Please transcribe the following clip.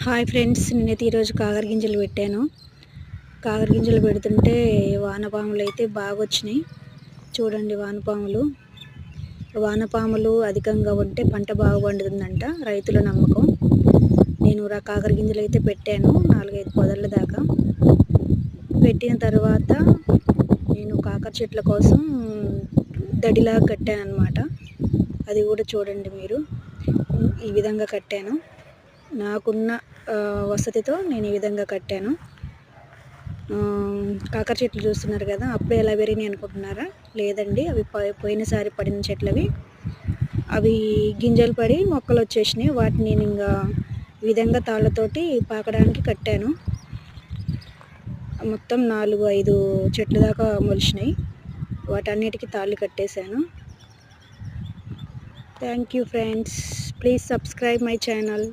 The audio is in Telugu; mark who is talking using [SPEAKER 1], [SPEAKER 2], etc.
[SPEAKER 1] హాయ్ ఫ్రెండ్స్, నేనైతే ఈరోజు కాకర గింజలు పెట్టాను. కాకర గింజలు పెడుతుంటే వానపాములు అయితే బాగా వచ్చినాయి. చూడండి, వానపాములు అధికంగా ఉంటే పంట బాగా పండుతుందంట, రైతుల నమ్మకం. నేను కాకర గింజలు అయితే పెట్టాను 4-5 పొదల దాకా. పెట్టిన తర్వాత నేను కాకర చెట్ల కోసం దడిలా కట్టాను అన్నమాట. అది కూడా చూడండి మీరు, ఈ విధంగా కట్టాను. నాకున్న వసతితో నేను ఈ విధంగా కట్టాను. కాకర చెట్లు చూస్తున్నారు కదా, అప్పుడే ఎలా పెరిగినాయి అనుకుంటున్నారా? లేదండి, అవి పోయినసారి పడిన చెట్లవి. అవి గింజలు పడి మొక్కలు వచ్చేసినాయి. వాటిని నేను ఇంకా ఈ విధంగా తాళ్ళతోటి పాకడానికి కట్టాను. మొత్తం 4-5 చెట్ల దాకా మొలిచినాయి. వాటన్నిటికీ తాళ్ళు కట్టేశాను. Thank you friends, please subscribe my channel.